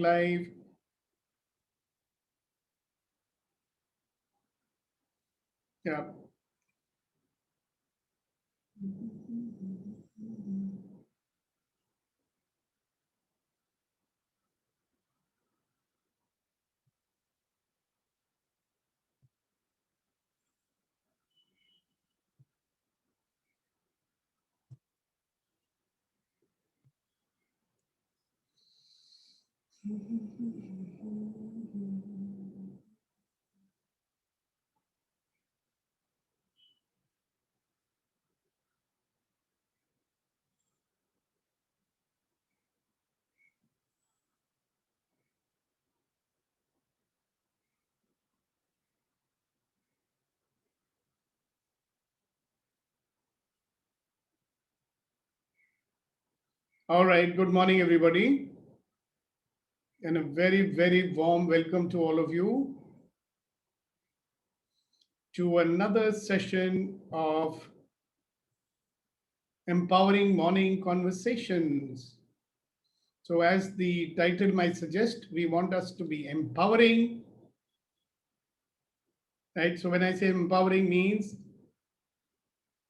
Live. Yeah. All right. Good morning, everybody, and a very, very warm welcome to all of you to another session of Empowering Morning Conversations. So, as the title might suggest, we want us to be empowering, right? So, when I say empowering, means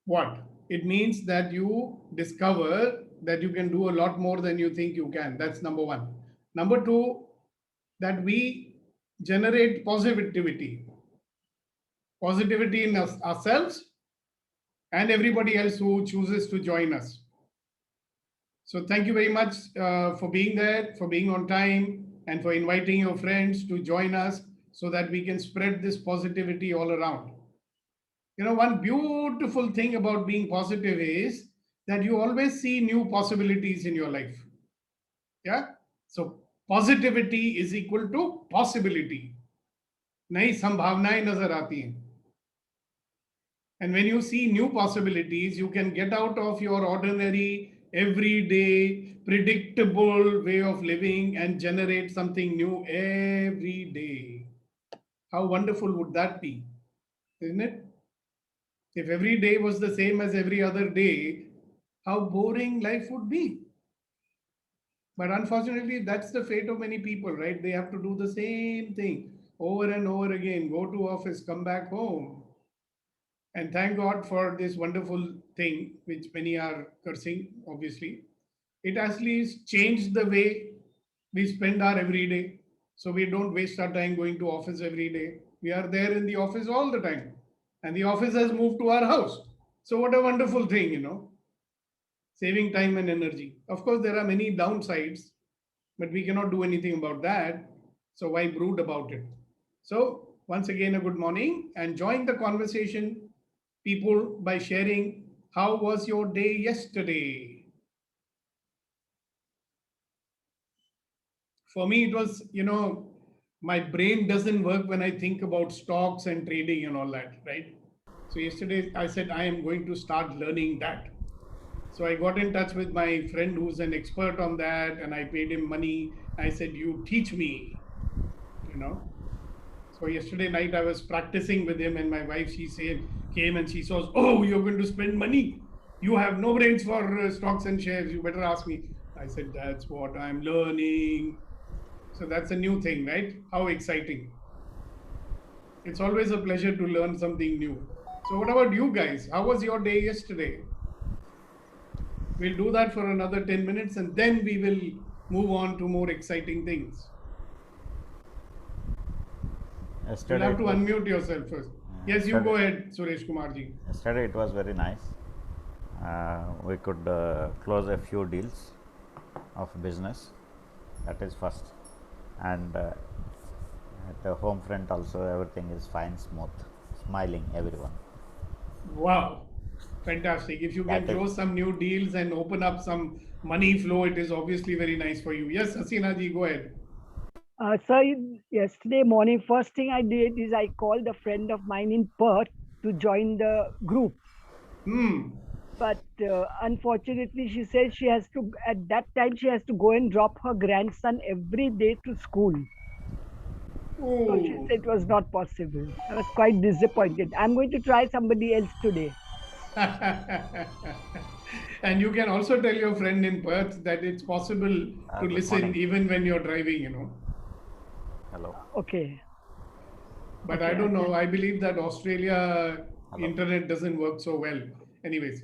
what? It means that you discover that you can do a lot more than you think you can. That's number one. Number two, that we generate positivity in ourselves and everybody else who chooses to join us. So, thank you very much for being there, for being on time, and for inviting your friends to join us so that we can spread this positivity all around. You know, one beautiful thing about being positive is that you always see new possibilities in your life. Yeah. So, positivity is equal to possibility. नई संभावनाएं नजर आती हैं. And when you see new possibilities, you can get out of your ordinary, everyday, predictable way of living and generate something new every day. How wonderful would that be? Isn't it? If every day was the same as every other day, how boring life would be. But unfortunately, that's the fate of many people, right? They have to do the same thing over and over again, go to office, come back home. And thank God for this wonderful thing, which many are cursing, obviously. It actually has changed the way we spend our everyday. So we don't waste our time going to office every day. We are there in the office all the time. And the office has moved to our house. So what a wonderful thing, saving time and energy. Of course, there are many downsides, but we cannot do anything about that. So why brood about it? So, once again, a good morning and join the conversation, people, by sharing how was your day yesterday. For me, it was, my brain doesn't work when I think about stocks and trading and all that, right? So, yesterday I said I am going to start learning that. So, I got in touch with my friend who's an expert on that and I paid him money. I said, you teach me, you know. So yesterday night I was practicing with him, and my wife came and she says, "Oh, you're going to spend money. You have no brains for stocks and shares. You better ask me." I said, "That's what I'm learning." So that's a new thing, right? How exciting! It's always a pleasure to learn something new. So what about you guys? How was your day yesterday? We'll do that for another 10 minutes, and then we will move on to more exciting things. You'll Yesterday have it to was unmute yourself first. Yes, you go ahead, Suresh Kumarji. yesterday it was very nice. We could close a few deals of business. That is first, and at the home front also everything is fine, smooth, smiling everyone. Wow, fantastic. If you can That is close some new deals and open up some money flow, it is obviously very nice for you. Yes, Hasina ji, go ahead. Yesterday morning, first thing I did is I called a friend of mine in Perth to join the group. But unfortunately, she said she has to, at that time, she has to go and drop her grandson every day to school. So she Oh, said it was not possible. I was quite disappointed. I'm going to try somebody else today. And you can also tell your friend in Perth that it's possible to Good listen morning. even when you're driving. Hello. Okay. But Okay, I don't I'll know. I believe that Australia Hello. internet doesn't work so well. Anyways,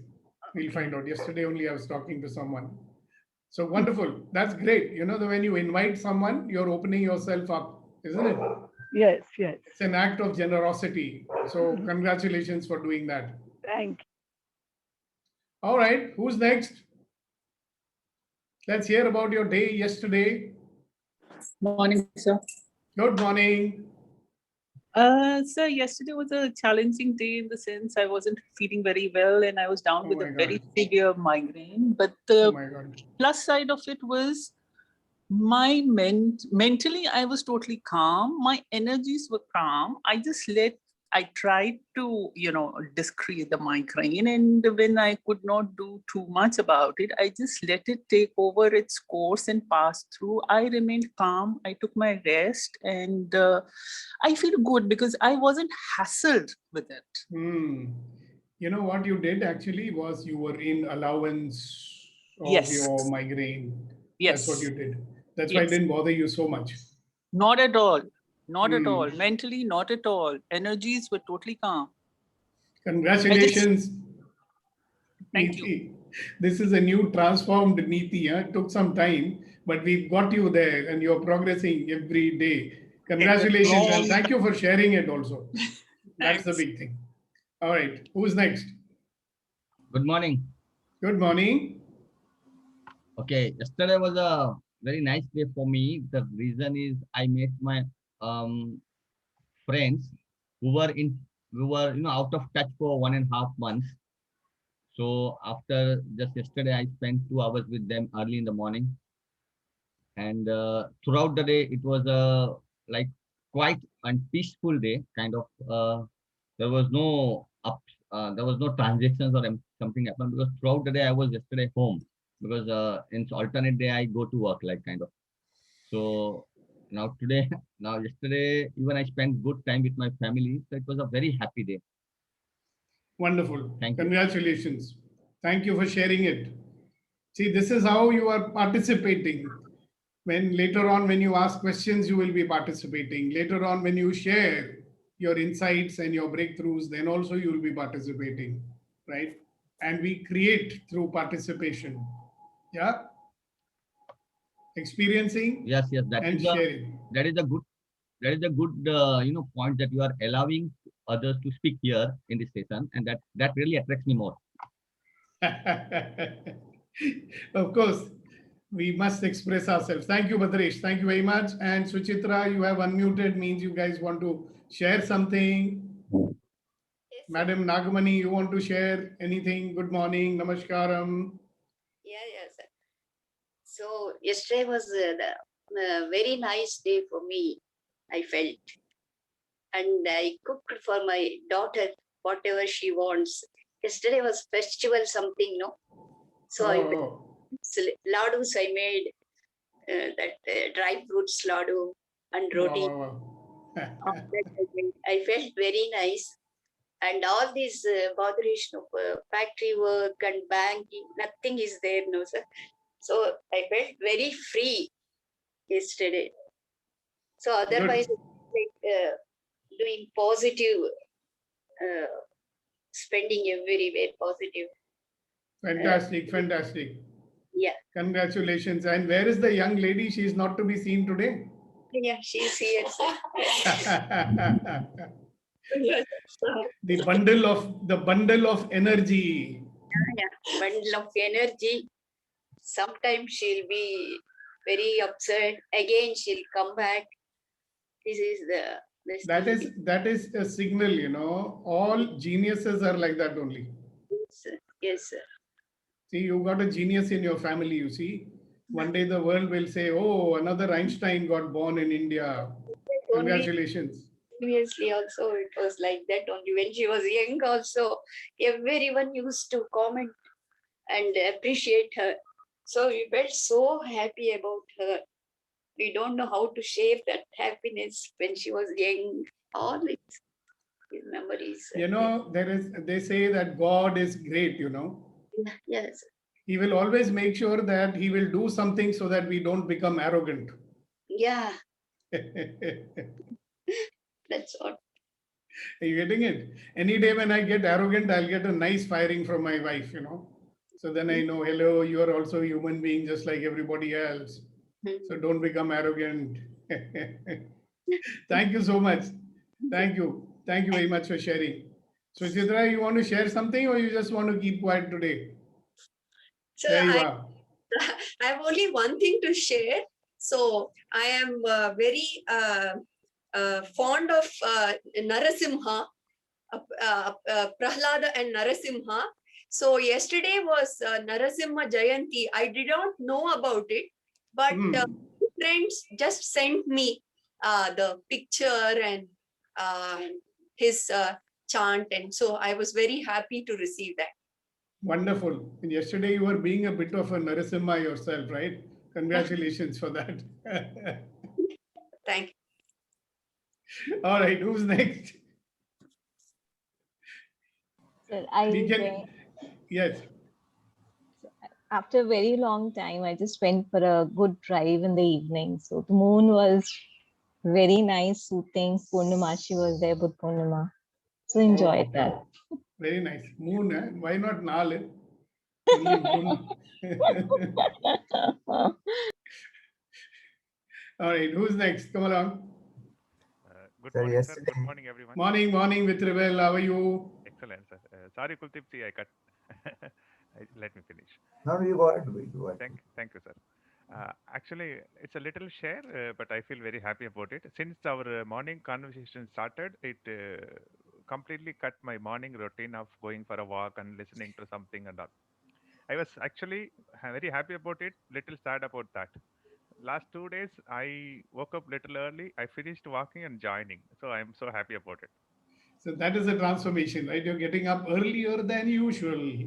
we'll Okay. find out. Yesterday only I was talking to someone. So wonderful. That's great. When you invite someone, you're opening yourself up, isn't it? Yes, yes. It's an act of generosity. So congratulations for doing that. Thank All right. Who's next? Let's hear about your day yesterday. Morning, sir. Good morning. Sir, yesterday was a challenging day in the sense I wasn't feeling very well and I was down Oh with my a very God. severe migraine. But Oh the my God. plus side of it was my mentally I was totally calm. My energies were calm. I tried to discreate the migraine, and when I could not do too much about it, I just let it take over its course and pass through. I remained calm. I took my rest, and I feel good because I wasn't hassled with it. You know what you did actually was you were in allowance of Yes. your migraine. That's what you Yes. did. That's why it Yes. didn't bother you so much. Not at all. Not at all. Mentally, not at all. Energies were totally calm. Congratulations, Thank you. Neeti. This is a new transformed Neeti. It took some time, but we've got you there and you're progressing every day. Congratulations and thank you for sharing it also. That's the Thanks. big thing. All right. Who's next? Good morning. Good morning. Okay, yesterday was a very nice day for me. The reason is I met my friends who were out of touch for 1.5 months. So after just yesterday, I spent 2 hours with them early in the morning, and throughout the day it was a like quite and peaceful day. Kind of there was no there was no transactions or something happened because throughout the day I was yesterday home because in alternate day I go to work like kind of. So now today, now yesterday, even I spent good time with my family. So it was a very happy day. Wonderful. Thank you. Congratulations. Thank you for sharing it. See, this is how you are participating. When later on, when you ask questions, you will be participating. Later on, when you share your insights and your breakthroughs, then also you will be participating, right? And we create through participation. Yeah. Experiencing Yes, yes, and sharing. that is a good point that you are allowing others to speak here in this session, and that really attracts me more. Of course, we must express ourselves. Thank you, Bhadresh. Thank you very much. And Suchitra, you have unmuted, means you guys want to share something. Yes, Madam Nagamani, you want to share anything? Good morning. Namaskaram. yeah, sir. So yesterday was the very nice day for me. I felt, and I cooked for my daughter whatever she wants. Yesterday was festival something, no. So ladus I made that dry fruits ladu and roti. Wow. I felt very nice. And all this botheration of factory work and banking, nothing is there, no, sir. So I felt very free yesterday. So otherwise, like doing positive, spending everywhere positive. Fantastic, fantastic. Yeah. Congratulations. And where is the young lady? She is not to be seen today. Yeah, she's here, sir. The bundle of energy. Yeah, bundle of energy. Sometimes she'll be very upset. Again, she'll come back. This is the That is a signal, all geniuses are like that only. Yes, sir. See, you got a genius in your family, you see. One day the world will say, oh, another Einstein got born in India. Congratulations. Previously also it was like that only. When she was young also, everyone used to comment and appreciate her. So we felt so happy about her. We don't know how to share that happiness when she was young. All it. His memory is. You know, they say that God is great, you know. Yes. He will always make sure that he will do something so that we don't become arrogant. Yeah. That's what. Are you getting it? Any day when I get arrogant, I'll get a nice firing from my wife, you know. So then I know, hello, you are also a human being just like everybody else. So don't become arrogant. Thank you so much. Thank you. Thank you very much for sharing. So Chitra, you want to share something or you just want to keep quiet today? So There you are. I have only one thing to share. So I am very fond of Narasimha, Prahlada and Narasimha. So yesterday was Narasimha Jayanti. I did not know about it, but friends just sent me the picture and his chant, and so I was very happy to receive that. Wonderful. And yesterday you were being a bit of a Narasimha yourself, right? Congratulations for that. Thank you. All right, who's next? Sir, yes. After a very long time, I just went for a good drive in the evening. So the moon was very nice, soothing. Purnamashi was there, Buddha Purnima. So enjoyed that. Very nice. Moon, eh? Why not Nal? Only moon. All right, who's next? Come along. Good morning, sir. Good morning, everyone. Morning, Vitrivel. How are you? Excellent, sir. Sorry, Kuldeep, I cut. Let me finish. No, you go ahead. Go ahead. Thank you, sir. Actually, it's a little share, but I feel very happy about it. Since our morning conversation started, it completely cut my morning routine of going for a walk and listening to something and all. I was actually very happy about it, little sad about that. Last 2 days, I woke up little early. I finished walking and joining. So I'm so happy about it. So that is a transformation, right? You're getting up earlier than usual,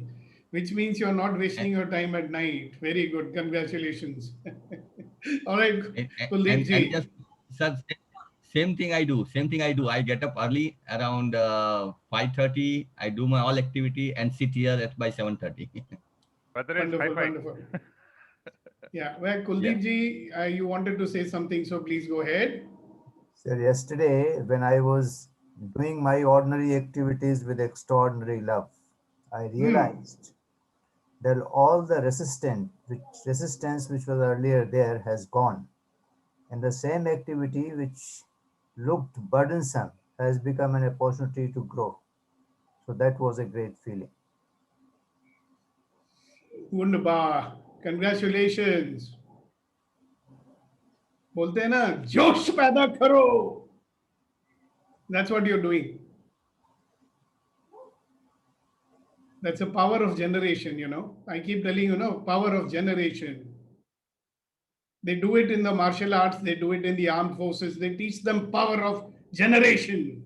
which means you're not wasting your time at night. Very good. Congratulations. All right. And just, sir, same thing I do. I get up early around 5:30. I do my all activity and sit here at by 7:30. Wonderful. Yeah. Well, Kuldeep ji, you wanted to say something, so please go ahead. Sir, yesterday when I was doing my ordinary activities with extraordinary love, I realized that all the resistance which was earlier there has gone, and the same activity which looked burdensome has become an opportunity to grow. So that was a great feeling. Wunderbar. Congratulations. बोलते हैं ना जोश पैदा करो. That's what you're doing. That's a power of generation, you know. I keep telling you, no, power of generation. They do it in the martial arts, they do it in the armed forces, they teach them power of generation.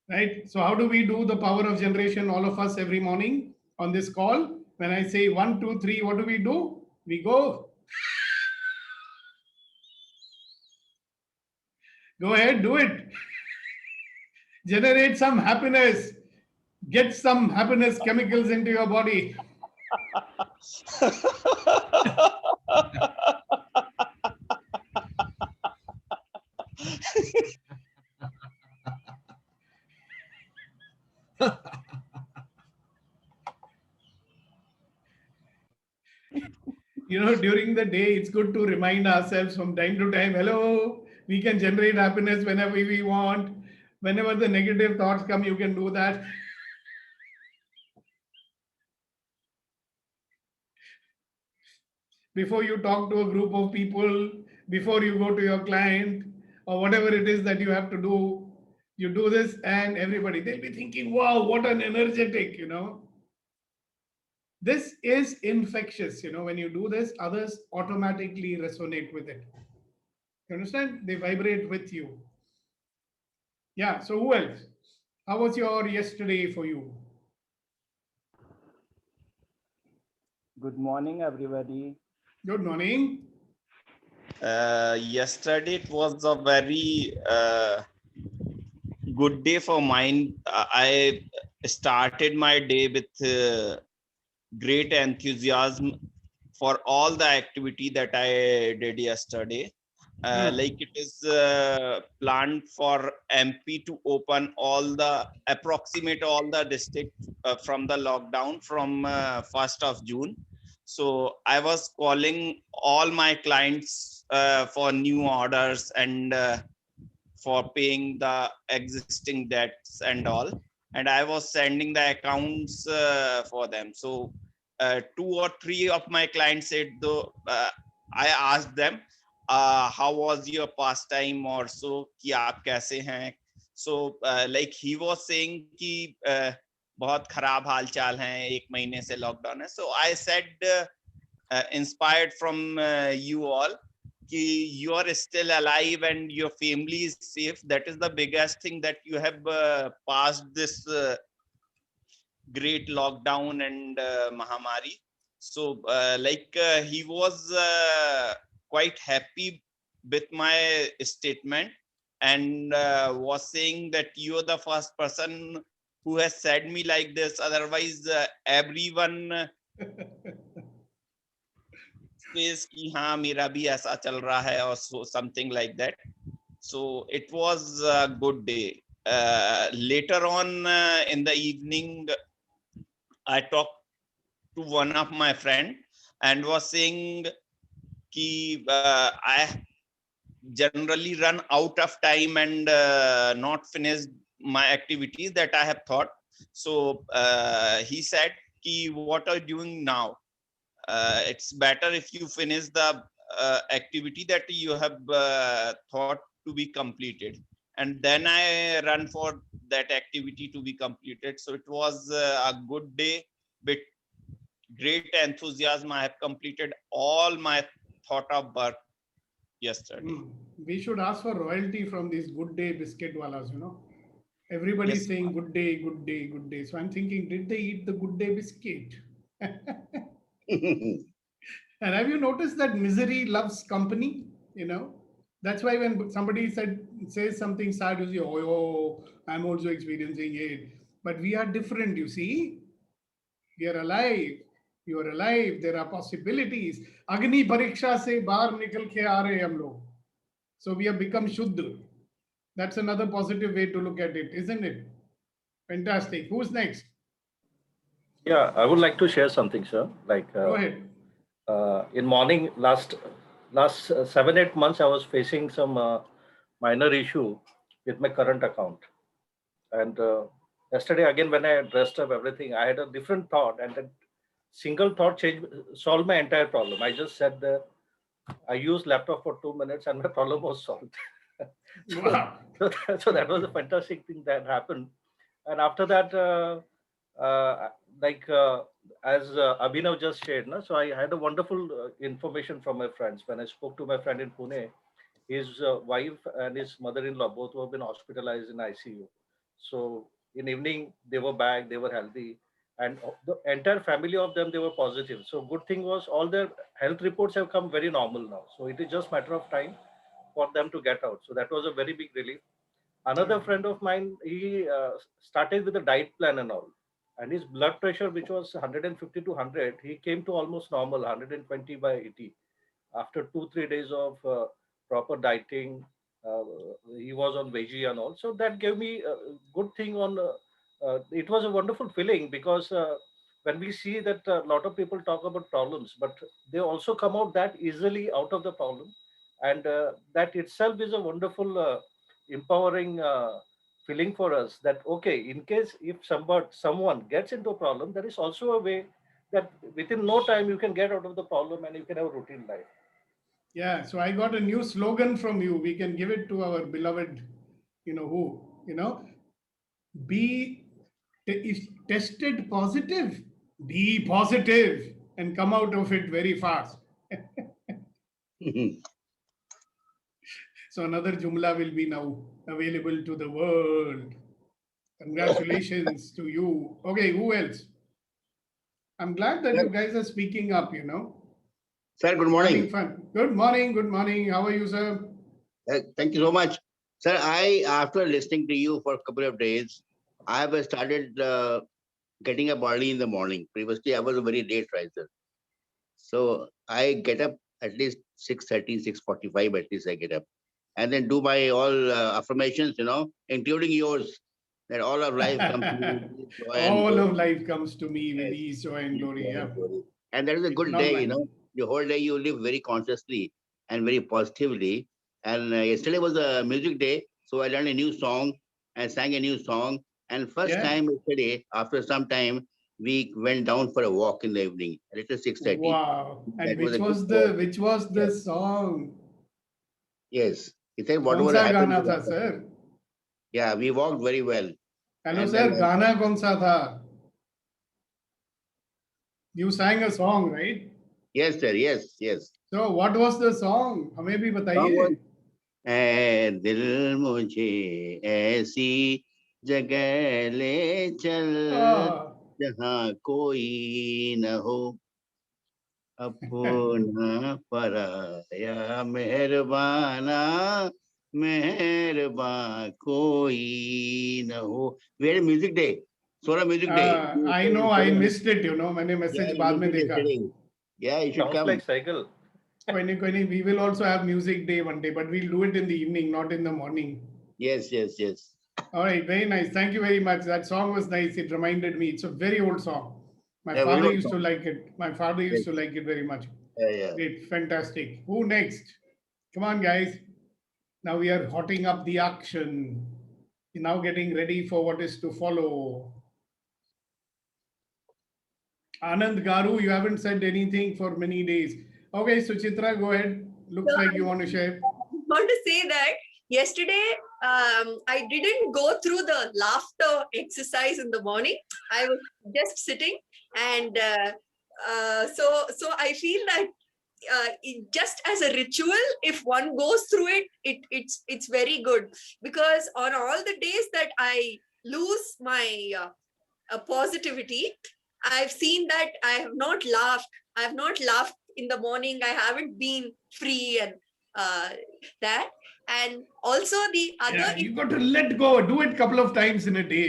Right? So how do we do the power of generation, all of us every morning on this call? When I say 1, 2, 3, what do? We go. Go ahead, do it. Generate some happiness. Get some happiness chemicals into your body. You know, during the day, it's good to remind ourselves from time to time, hello, we can generate happiness whenever we want. Whenever the negative thoughts come, you can do that. Before you talk to a group of people, before you go to your client, or whatever it is that you have to do, you do this and everybody, they'll be thinking, wow, what an energetic, you know. This is infectious, you know, when you do this, others automatically resonate with it. You understand? They vibrate with you. Yeah, so who else? How was your yesterday for you? Good morning, everybody. Good morning. Yesterday it was a very good day for mine. I started my day with great enthusiasm for all the activity that I did yesterday. Like it is planned for MP to open approximate all the districts from the lockdown from 1st of June. So I was calling all my clients for new orders and for paying the existing debts and all. And I was sending the accounts for them. So 2 or 3 of my clients said, though, I asked them, how was your pastime or so, ki aap kaise hain? So like he was saying ki bahut kharab hal chal hai, 1 mahine se lockdown hai. So I said, inspired from you all, you are still alive and your family is safe. That is the biggest thing, that you have passed this great lockdown and Mahamari. So he was quite happy with my statement and was saying that you are the first person who has said me like this. Otherwise, everyone says ki haan mera bhi aisa chal raha hai or so, something like that. So it was a good day. Later on in the evening, I talked to one of my friend and was saying ki I generally run out of time and not finish my activities that I have thought. So he said ki what are you doing now? It's better if you finish the activity that you have thought to be completed, and then I run for that activity to be completed. So it was a good day with great enthusiasm. I have completed all my thought of work yesterday. We should ask for royalty from these good day biscuit walas, you know. Everybody's Yes, saying good day, good day, good day. So I'm thinking, did they eat the good day biscuit? And have you noticed that misery loves company? You know, that's why when somebody says something sad, you say, oh, I'm also experiencing it. But we are different, you see. We are alive. You are alive. There are possibilities. Agni pariksha se bahar nikal ke aa rahe hum log. So we have become Shuddha. That's another positive way to look at it, isn't it? Fantastic. Who's next? Yeah, I would like to share something, sir. Like, Go ahead. In morning, last 7-8 months, I was facing some minor issue with my current account. And yesterday, again, when I dressed up everything, I had a different thought, and that single thought solved my entire problem. I just said that I used laptop for 2 minutes and my problem was solved. Wow. So that was a fantastic thing that happened. And after that, as Abhinav just shared, so I had a wonderful information from my friends. When I spoke to my friend in Pune, his wife and his mother-in-law both have been hospitalized in ICU. So in evening, they were back, they were healthy, and the entire family of them, they were positive. So good thing was all their health reports have come very normal now. So it is just matter of time for them to get out. So that was a very big relief. Another friend of mine, he started with a diet plan and all. And his blood pressure, which was 150 to 100, he came to almost normal, 120 by 80. After 2-3 days of proper dieting, he was on veggie and all. So that gave me a good thing on, it was a wonderful feeling, because when we see that a lot of people talk about problems, but they also come out that easily out of the problem. And that itself is a wonderful, empowering feeling for us, that, okay, in case if someone gets into a problem, there is also a way that within no time you can get out of the problem and you can have a routine life. Yeah, so I got a new slogan from you. We can give it to our beloved, if tested positive, be positive and come out of it very fast. So another Jumla will be now available to the world. Congratulations to you. Okay, who else? I'm glad that you guys are speaking up, Sir, good morning. Good morning. Good morning. How are you, sir? Thank you so much. Sir, after listening to you for a couple of days, I have started getting up early in the morning. Previously, I was a very late riser. So I get up at least 6:30, 6:45 at least I get up. And then do my all affirmations, including yours, that all of life comes to me. with joy and All glory. of life comes to me with Yes, ease, joy, and with glory. joy Yeah. and glory. And that is a It's good not day, mine. The whole day you live very consciously and very positively. And yesterday was a music day, so I learned a new song and sang a new song. And first Yeah. time yesterday, after some time, we went down for a walk in the evening, a little 6:30. Wow. And That was which a was good walk. the Yes, song? yes. He said कौन whatever सा happened गाना will था happen. Sir? Yeah, we walked very well. Hello And sir, then गाना कौन सा था? You sang a song, right? yes, sir. Yes, yes. So what was the song? हमें भी Song was बताइए. ऐ दिल मुझे ऐसी जगह ले चल Ah. जहाँ कोई न हो अपना पराया मेहरबाना मेहरबान कोई न हो. We had a music day, Sora music day. I know, I missed it, मैंने Yeah, मैसेज you बाद में missed it देखा. yesterday. Yeah, you should Sounds come. like cycle. कोई नहीं, we will also have music day one day, but we'll do it in the evening, not in the morning. Yes, yes, yes. All right, very nice. Thank you very much. That song was nice. It reminded me. It's a very old song. My Yeah, very father old used to song. like it. My father used Yes. to like it very much. Yeah. Great, fantastic. Who next? Come on, guys. Now we are hotting up the action. We're now getting ready for what is to follow. Anand Garu, you haven't said anything for many days. Okay, Suchitra, go ahead. Looks like you want to share. I want to say that yesterday I didn't go through the laughter exercise in the morning. I was just sitting, and so I feel that just as a ritual, if one goes through it, it's very good, because on all the days that I lose my positivity, I've seen that I have not laughed. I have not laughed in the morning. I haven't been free and that. And also the other. Yeah, you got to let go. Do it a couple of times in a day.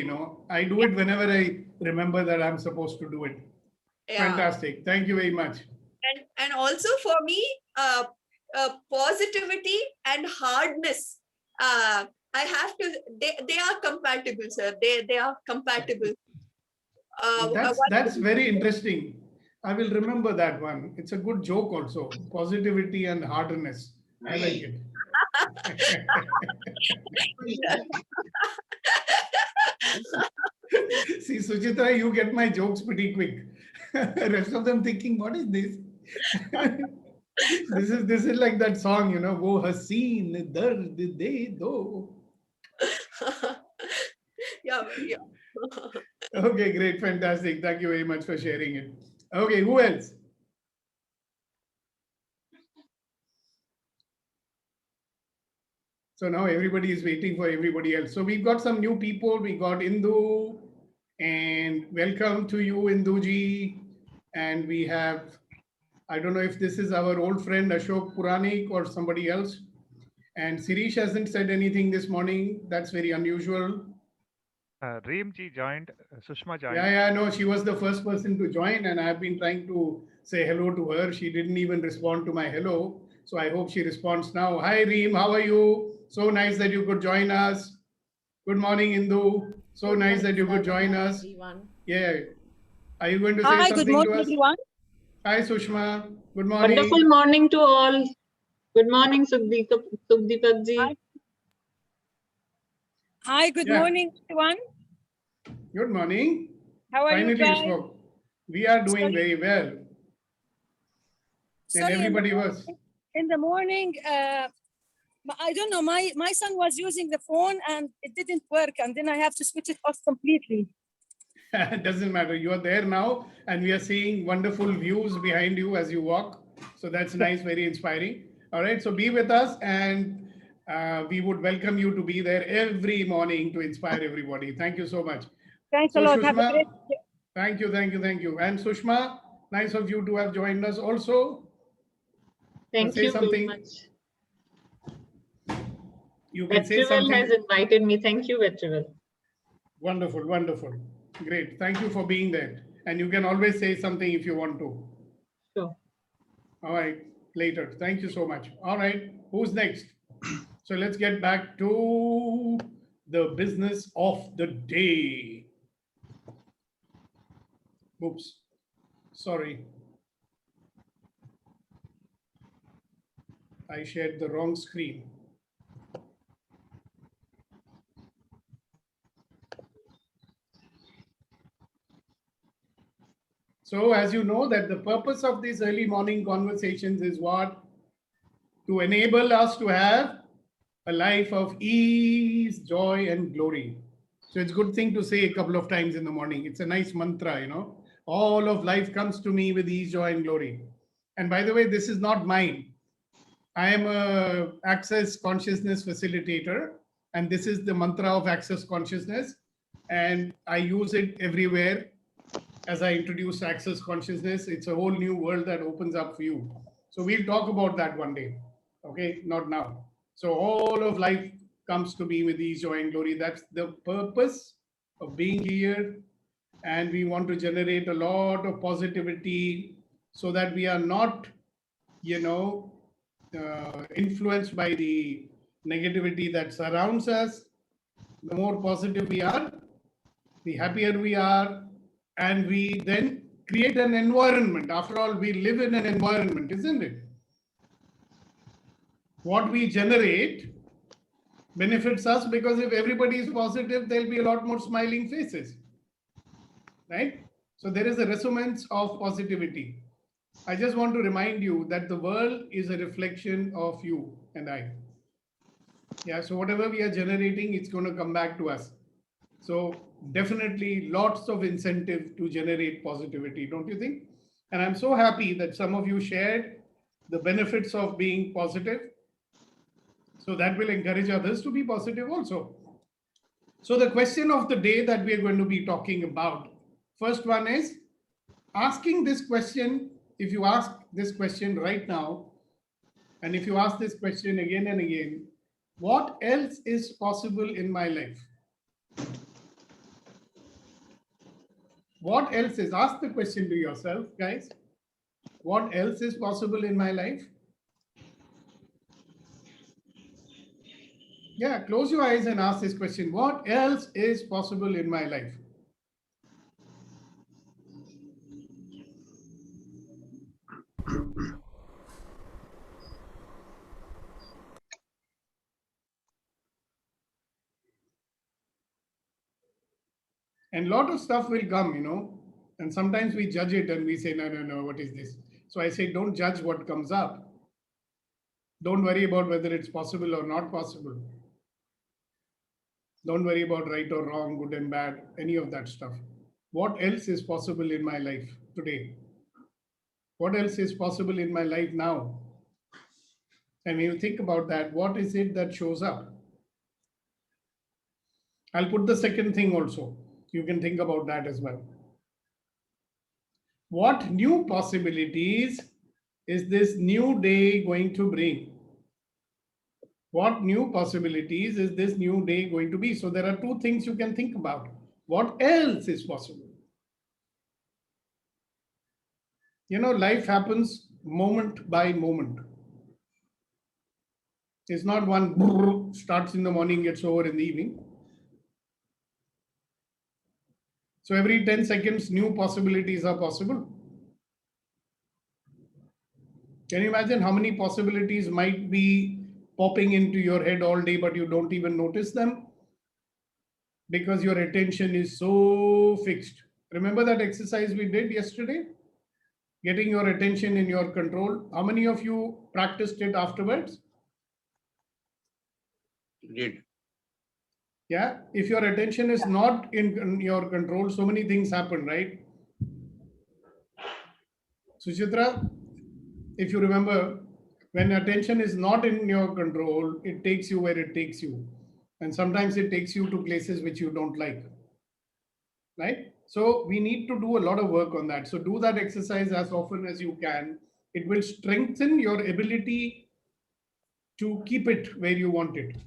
I do it whenever I remember that I'm supposed to do it. Yeah. Fantastic. Thank you very much. And also for me, positivity and hardness. I have to. They are compatible, sir. They are compatible. That's very interesting. I will remember that one. It's a good joke also. Positivity and hardness. I like it. See, Suchitra, you get my jokes pretty quick. Rest of them thinking, what is this? This is like that song, wo haseen dard de do. Yeah. Okay, great, fantastic. Thank you very much for sharing it. Okay, who else? So now everybody is waiting for everybody else. So we've got some new people. We got Indu, and welcome to you, Induji. And we have, I don't know if this is our old friend Ashok Puranik or somebody else. And Sirish hasn't said anything this morning. That's very unusual. Reemji joined, Sushma joined. Yeah, no, she was the first person to join, and I've been trying to say hello to her. She didn't even respond to my hello. So I hope she responds now. Hi, Reem, how are you? So nice that you could join us. Good morning, Indu. So nice that you could join us. Everyone. Yeah. Are you going to say Hi, something good morning, to us? everyone. Hi, Sushma. Good morning. Wonderful morning to all. Good morning, Sukhdeepak ji. Hi, good Yeah. morning, everyone. Good morning. How are Finally, you guys? spoke. We are doing Sorry. very well. And Sorry, everybody was. in the morning, I don't know, my son was using the phone and it didn't work, and then I have to switch it off completely. It doesn't matter. You are there now, and we are seeing wonderful views behind you as you walk. So that's nice, very inspiring. All right, so be with us, and we would welcome you to be there every morning to inspire everybody. Thank you so much. Thanks a lot. Have a Sushma, great day. thank you. And Sushma, nice of you to have joined us also. Thank say you something. very much. You can say Vetrivel something. has invited me. Thank you, Vetrivel. Wonderful, wonderful. Great. Thank you for being there. And you can always say something if you want to. Sure. All right, later. Thank you so much. All right, who's next? So let's get back to the business of the day. Oops, sorry. I shared the wrong screen. So as you know that the purpose of these early morning conversations is what? To enable us to have a life of ease, joy, and glory. So it's a good thing to say a couple of times in the morning. It's a nice mantra, you know. All of life comes to me with ease, joy, and glory. And by the way, this is not mine. I am a Access Consciousness facilitator, and this is the mantra of Access Consciousness. And I use it everywhere. As I introduce Access Consciousness, it's a whole new world that opens up for you. So we'll talk about that one day. Okay, not now. So all of life comes to me with ease, joy, and glory. That's the purpose of being here. And we want to generate a lot of positivity so that we are not, you know, influenced by the negativity that surrounds us. The more positive we are, the happier we are, and we then create an environment. After all, we live in an environment, isn't it? What we generate benefits us, because if everybody is positive, there'll be a lot more smiling faces, right? So there is a resonance of positivity. I just want to remind you that the world is a reflection of you and I. Yeah, so whatever we are generating, it's going to come back to us. So definitely lots of incentive to generate positivity, don't you think? And I'm so happy that some of you shared the benefits of being positive. So that will encourage others to be positive also. So the question of the day that we are going to be talking about, first one is asking this question. If you ask this question right now, and if you ask this question again and again, what else is possible in my life? What else is? Ask the question to yourself, guys. What else is possible in my life? Yeah, close your eyes and ask this question. What else is possible in my life? And a lot of stuff will come, you know, and sometimes we judge it and we say, no, no, no, what is this? So I say, don't judge what comes up. Don't worry about whether it's possible or not possible. Don't worry about right or wrong, good and bad, any of that stuff. What else is possible in my life today? What else is possible in my life now? And when you think about that, what is it that shows up? I'll put the second thing also. You can think about that as well. What new possibilities is this new day going to bring? What new possibilities is this new day going to be? So there are two things you can think about. What else is possible? You know, life happens moment by moment. It's not one starts in the morning, gets over in the evening. So every 10 seconds, new possibilities are possible. Can you imagine how many possibilities might be popping into your head all day, but you don't even notice them? Because your attention is so fixed. Remember that exercise we did yesterday? Getting your attention in your control. How many of you practiced it afterwards? Did. Yeah, if your attention is not in your control, so many things happen, right? Suchitra, if you remember, when attention is not in your control, it takes you where it takes you. And sometimes it takes you to places which you don't like, right? So we need to do a lot of work on that. So do that exercise as often as you can. It will strengthen your ability to keep it where you want it.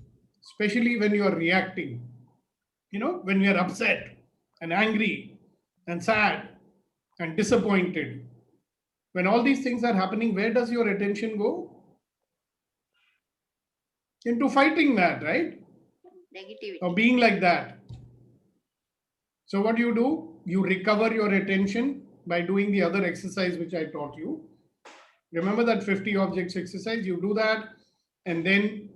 especially when you are reacting, when you are upset and angry and sad and disappointed, when all these things are happening, where does your attention go? Into fighting that, right? Negativity. Or being like that. So what do? You recover your attention by doing the other exercise which I taught you. Remember that 50 objects exercise? You do that, and then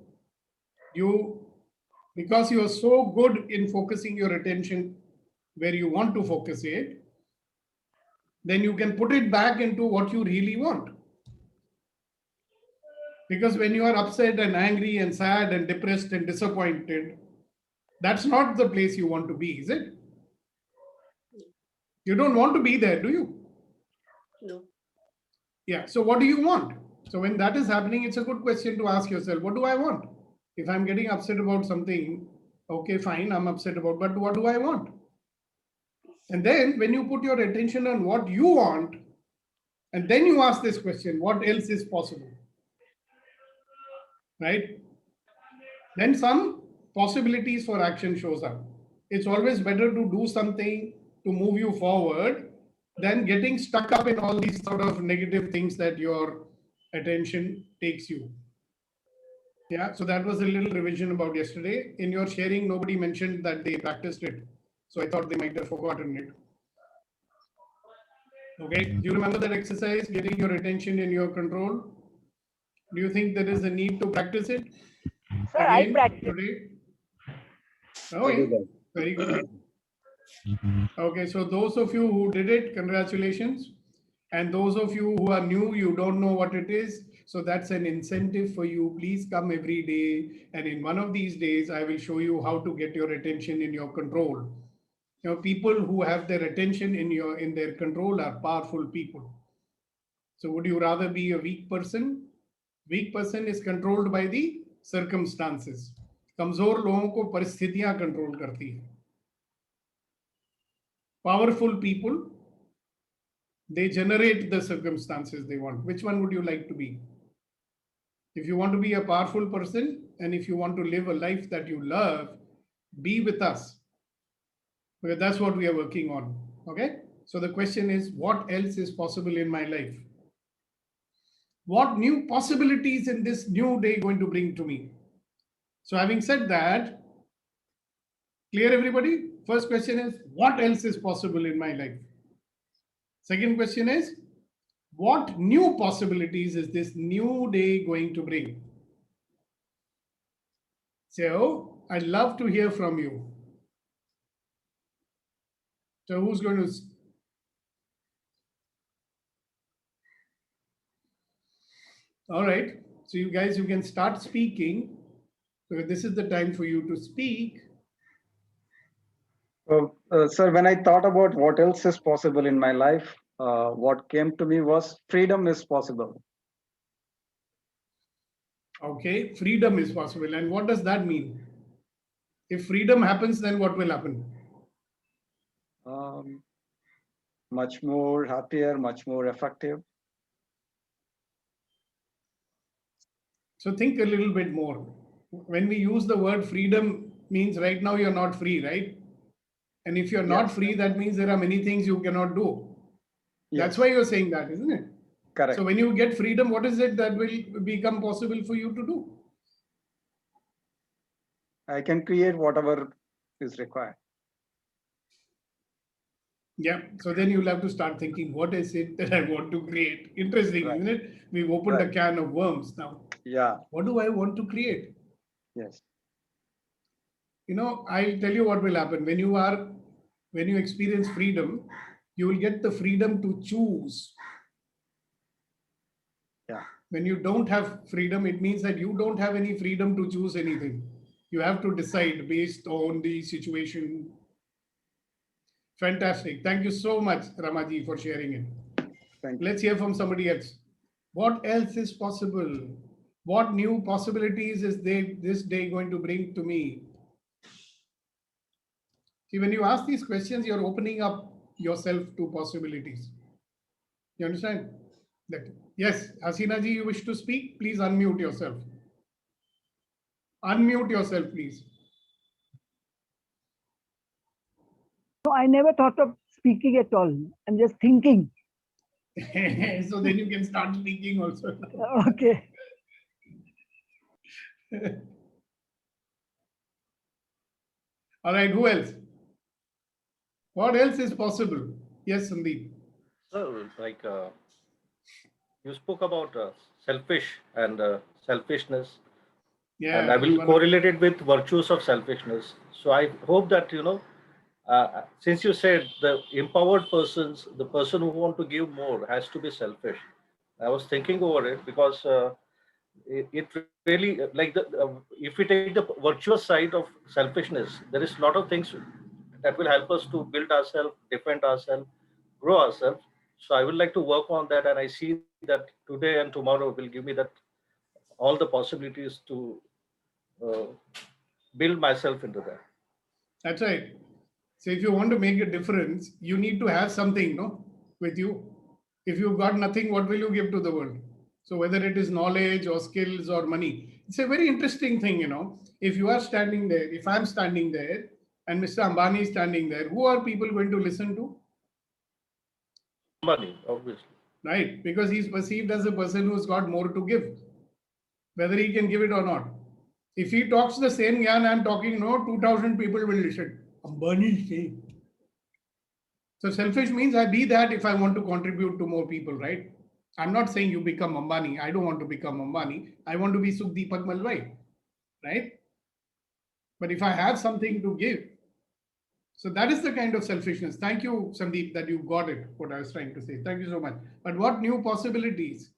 because you are so good in focusing your attention where you want to focus it, then you can put it back into what you really want. Because when you are upset and angry and sad and depressed and disappointed, that's not the place you want to be, is it? You don't want to be there, do you? No. Yeah. So what do you want? So when that is happening, it's a good question to ask yourself, what do I want? If I'm getting upset about something, okay, fine, I'm upset about, but what do I want? And then when you put your attention on what you want, and then you ask this question, what else is possible? Right? Then some possibilities for action shows up. It's always better to do something to move you forward than getting stuck up in all these sort of negative things that your attention takes you. Yeah, so that was a little revision about yesterday. In your sharing, nobody mentioned that they practiced it. So I thought they might have forgotten it. Okay, do you remember that exercise, getting your attention in your control? Do you think there is a need to practice it? Sir, I practiced today? Oh, yeah. Very good. Okay, so those of you who did it, congratulations. And those of you who are new, you don't know what it is. So that's an incentive for you. Please come every day. And in one of these days, I will show you how to get your attention in your control. People who have their attention in their control are powerful people. So would you rather be a weak person? Weak person is controlled by the circumstances. कमजोर लोगों को परिस्थितियां control करती है. Powerful people, they generate the circumstances they want. Which one would you like to be? If you want to be a powerful person and if you want to live a life that you love, be with us. Because that's what we are working on. Okay? So the question is, what else is possible in my life? What new possibilities in this new day going to bring to me? So having said that, clear everybody? First question is, what else is possible in my life? Second question is, what new possibilities is this new day going to bring? So I'd love to hear from you. So who's going to? All right. So you guys, you can start speaking. So this is the time for you to speak. Sir, when I thought about what else is possible in my life, what came to me was freedom is possible. Okay, freedom is possible. And what does that mean? If freedom happens, then what will happen? Much more happier, much more effective. So think a little bit more. When we use the word freedom, means right now you're not free, right? And if you're not free, that means there are many things you cannot do. Yes. That's why you're saying that, isn't it? Correct. So when you get freedom, what is it that will become possible for you to do? I can create whatever is required. Yeah. So then you'll have to start thinking, what is it that I want to create? Interesting, isn't it? We've opened a can of worms now. Yeah. What do I want to create? Yes. I'll tell you what will happen. When you experience freedom, you will get the freedom to choose. Yeah. When you don't have freedom, it means that you don't have any freedom to choose anything. You have to decide based on the situation. Fantastic. Thank you so much, Ramaji, for sharing it. Thank you. Let's hear from somebody else. What else is possible? What new possibilities is this day going to bring to me? See, when you ask these questions, you're opening up yourself to possibilities. You understand? Yes, Hasina ji, you wish to speak? Please unmute yourself. Unmute yourself, please. No, I never thought of speaking at all. I'm just thinking. So then you can start speaking also. Okay. All right, who else? What else is possible? Yes, Sandeep. So, like you spoke about selfish and selfishness, and I will correlate it with virtues of selfishness. So I hope that, you know, since you said the empowered persons, the person who want to give more has to be selfish. I was thinking over it because it really like if we take the virtuous side of selfishness, there is a lot of things that will help us to build ourselves, defend ourselves, grow ourselves. So I would like to work on that, and I see that today and tomorrow will give me that all the possibilities to build myself into that. That's right. So if you want to make a difference, you need to have something, no, with you. If you've got nothing, what will you give to the world? So whether it is knowledge or skills or money, it's a very interesting thing, you know. If you are standing there, if I'm standing there and Mr. Ambani is standing there, who are people going to listen to? Money, obviously. Right, because he's perceived as a person who's got more to give, whether he can give it or not. If he talks the same yarn I'm talking, no, 2,000 people will listen. Ambani is saying. So selfish means I be that if I want to contribute to more people, right? I'm not saying you become Ambani. I don't want to become Ambani. I want to be Sukhdeepak Malwai, right? But if I have something to give, so that is the kind of selfishness. Thank you, Sandeep, that you got it, what I was trying to say. Thank you so much. But what new possibilities?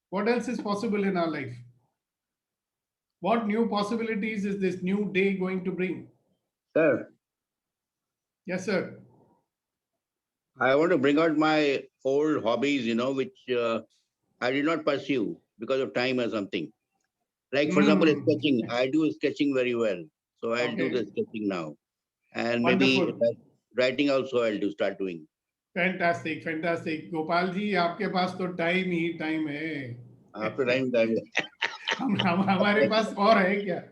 What else is possible in our life? What new possibilities is this new day going to bring? Sir. Yes, sir. I want to bring out my old hobbies, you know, which I did not pursue because of time or something. Like, for example, sketching. I do sketching very well. So I'll do the sketching now. And maybe writing also I'll start doing. Fantastic, fantastic. Gopal ji, आपके पास तो time ही time है. After time. हमारे पास और है क्या?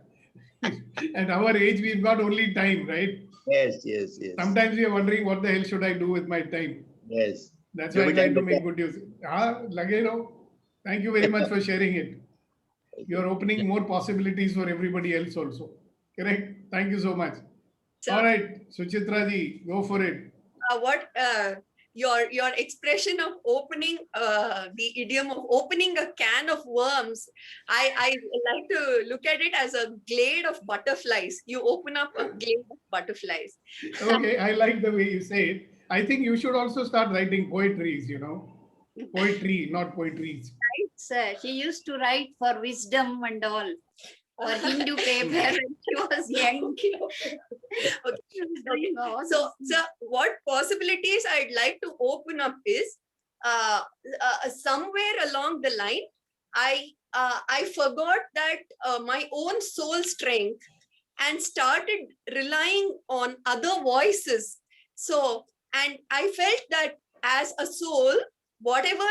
At our age, we've got only time, right? Yes, yes, yes. Sometimes we are wondering what the hell should I do with my time. Yes. That's why I try to make good use. Lage raho. Thank you very much for sharing it. You're opening more possibilities for everybody else also. Correct? Thank you so much. So, all right, Suchitra ji, go for it. Your expression of opening the idiom of opening a can of worms, I like to look at it as a glade of butterflies. You open up a glade of butterflies. Okay, I like the way you say it. I think you should also start writing poetries, you know. Poetry, not poetries. Right, sir. He used to write for wisdom and all. For Hindu paper when she was young. Okay. So what possibilities I'd like to open up is somewhere along the line, I forgot that my own soul strength and started relying on other voices. So, and I felt that as a soul, whatever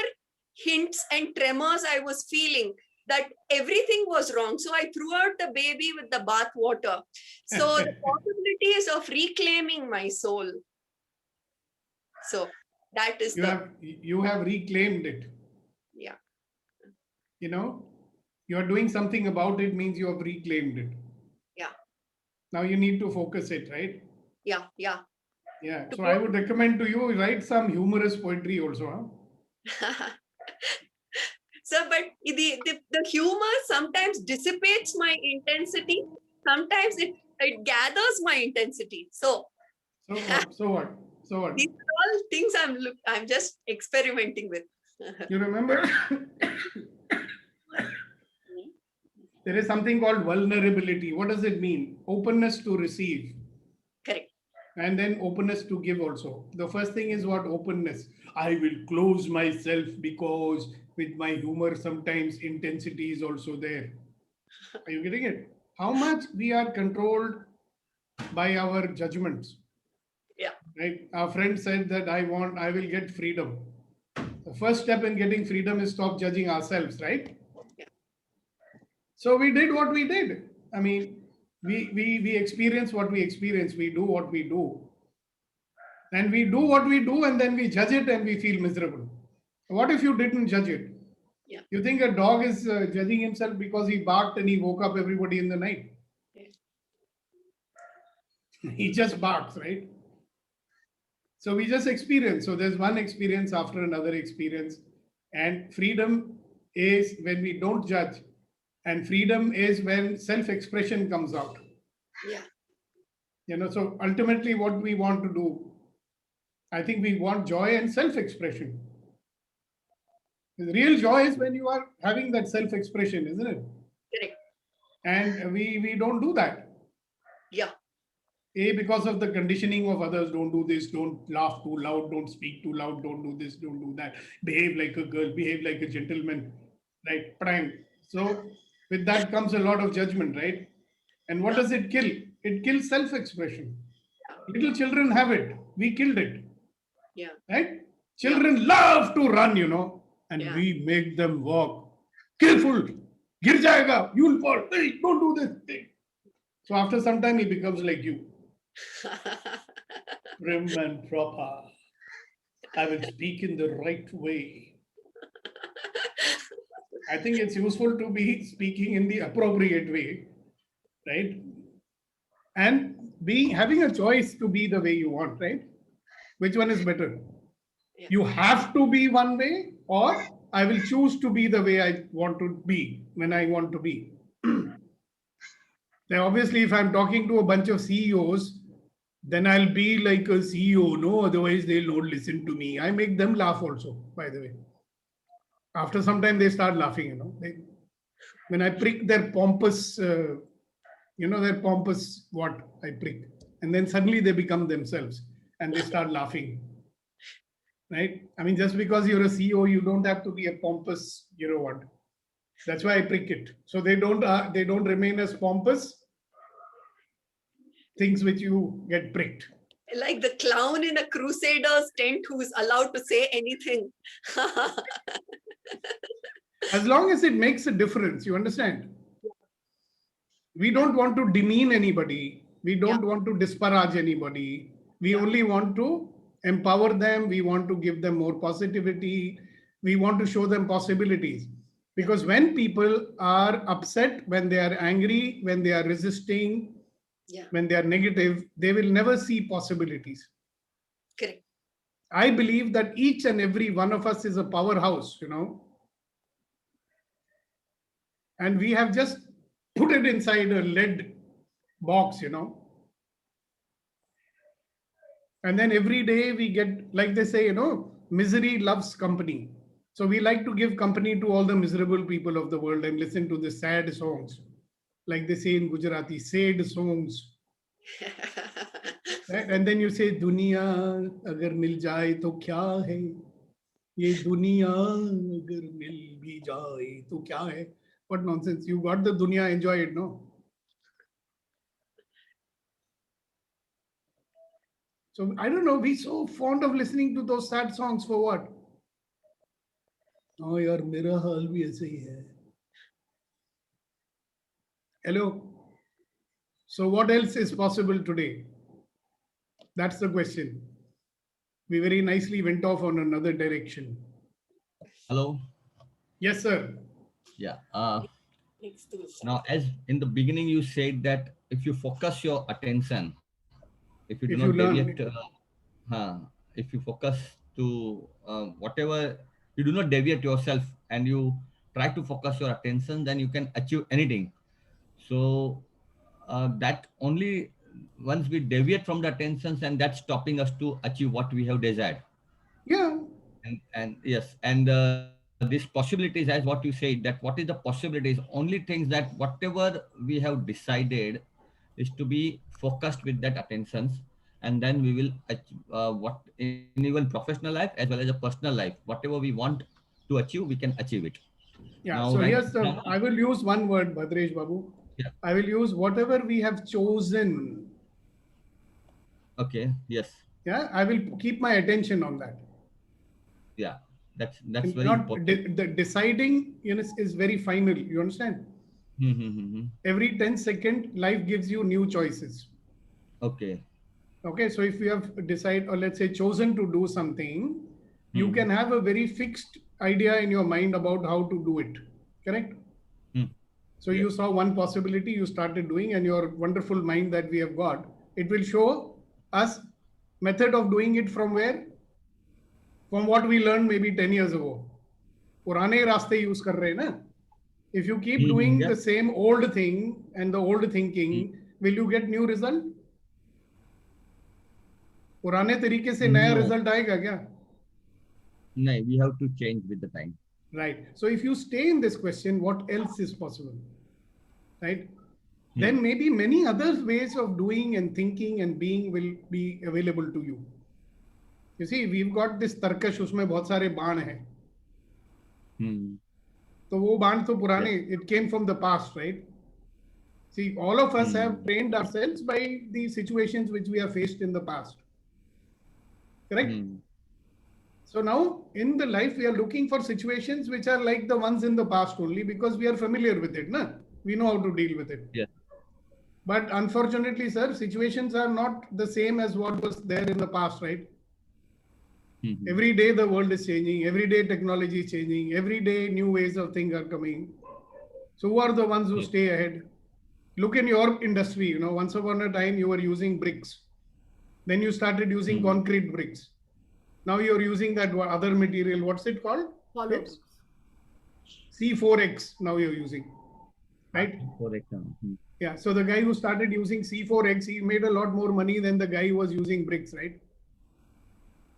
hints and tremors I was feeling, that everything was wrong. So I threw out the baby with the bath water. So the possibilities of reclaiming my soul. So that is you have reclaimed it. Yeah. You know, you're doing something about it means you have reclaimed it. Yeah. Now you need to focus it, right? Yeah, yeah. Yeah. So I would recommend to you write some humorous poetry also. Huh? So, but the humor sometimes dissipates my intensity. Sometimes it gathers my intensity. So what? These are all things I'm just experimenting with. You remember? There is something called vulnerability. What does it mean? Openness to receive. Correct. And then openness to give also. The first thing is what? Openness. I will close myself because with my humor, sometimes intensity is also there. Are you getting it? How much we are controlled by our judgments. Yeah. Right. Our friend said that I will get freedom. The first step in getting freedom is stop judging ourselves, right? Yeah. So we did what we did. I mean, we experience what we experience, we do what we do. And we do what we do and then we judge it and we feel miserable. What if you didn't judge it? Yeah. You think a dog is judging himself because he barked and he woke up everybody in the night? He just barks, right? So we just experience. So there's one experience after another experience. And freedom is when we don't judge. And freedom is when self-expression comes out. Yeah. You know, so ultimately what we want to do, I think we want joy and self-expression. The real joy is when you are having that self-expression, isn't it? Correct. And we don't do that. Yeah. Because of the conditioning of others, don't do this, don't laugh too loud, don't speak too loud, don't do this, don't do that, behave like a girl, behave like a gentleman, right? Prime. So with that comes a lot of judgment, right? And what does it kill? It kills self-expression. Little children have it. We killed it. Yeah. Right? Children love to run, you know, and we make them walk. Careful, gir jayega, you'll fall. Hey, don't do this thing. So after some time, he becomes like you. Prim and proper. I will speak in the right way. I think it's useful to be speaking in the appropriate way, right? And having a choice to be the way you want, right? Which one is better? Yeah. You have to be one way, or I will choose to be the way I want to be when I want to be. Now, obviously, if I'm talking to a bunch of CEOs, then I'll be like a CEO, no? Otherwise, they'll not listen to me. I make them laugh also, by the way. After some time, they start laughing, you know. When I prick their pompous, their pompous what I prick. And then suddenly they become themselves and they start laughing. Right? I mean, just because you're a CEO, you don't have to be a pompous, you know what. That's why I prick it. So they don't remain as pompous things which you get pricked. Like the clown in a crusader's tent who's allowed to say anything. As long as it makes a difference, you understand? We don't want to demean anybody. We don't want to disparage anybody. We only want to empower them. We want to give them more positivity. We want to show them possibilities. Because when people are upset, when they are angry, when they are resisting, when they are negative, they will never see possibilities. Correct. I believe that each and every one of us is a powerhouse, you know. And we have just put it inside a lead box, you know. And then every day we get, like they say, you know, misery loves company. So we like to give company to all the miserable people of the world and listen to the sad songs. Like they say in Gujarati, sad songs. Right? And then you say, Duniya agar mil jaye to kya hai? Ye duniya agar mil bhi jaye to kya hai? What nonsense. You got the dunya, enjoy it, no? So I don't know, we're so fond of listening to those sad songs for what? Oh, yaar, mera haal bhi aise hi hai. Hello. So what else is possible today? That's the question. We very nicely went off on another direction. Hello. Yes, sir. Yeah. Now, as in the beginning, you said that if you focus your attention, if you do not deviate, if you focus to whatever, you do not deviate yourself and you try to focus your attention, then you can achieve anything. So that only once we deviate from the attentions, and that's stopping us to achieve what we have desired. Yeah. And yes, and these possibilities, as what you said, that what is the possibilities, only things that whatever we have decided is to be focused with that attentions, and then we will achieve what in even professional life as well as a personal life, whatever we want to achieve, we can achieve it. Yeah. Now, So right yes, now, I will use one word, Bhadresh Babu. Yeah. I will use whatever we have chosen. Okay. Yes. Yeah. I will keep my attention on that. Yeah. That's very Not important. the deciding, you know, is very final. You understand? Every 10 second, life gives you new choices. Okay. Okay, so if you have decided, or let's say chosen to do something, you can have a very fixed idea in your mind about how to do it. Correct? So you saw one possibility, you started doing, and your wonderful mind that we have got, it will show us method of doing it from where? From what we learned maybe 10 years ago. पुराने रास्ते use कर रहे हैं ना? If you keep doing the same old thing and the old thinking, will you get new result? पुराने तरीके से नया result आएगा क्या? No, we have to change with the time. Right. So if you stay in this question, what else is possible? Right? Then maybe many other ways of doing and thinking and being will be available to you. You see, we've got this tarkash, उसमें बहुत सारे बाण हैं. तो वो बाण तो पुराने, it came from the past, right? See, all of us have trained ourselves by the situations which we have faced in the past. Correct? So now in the life, we are looking for situations which are like the ones in the past only because we are familiar with it. Na? We know how to deal with it. Yeah. But unfortunately, sir, situations are not the same as what was there in the past, right? Every day the world is changing. Every day technology is changing. Every day new ways of things are coming. So who are the ones who stay ahead? Look in your industry, you know, once upon a time you were using bricks. Then you started using concrete bricks. Now you're using that other material. What's it called? Hollows. C4X now you're using. Right? Yeah. So the guy who started using C4X, he made a lot more money than the guy who was using bricks, right?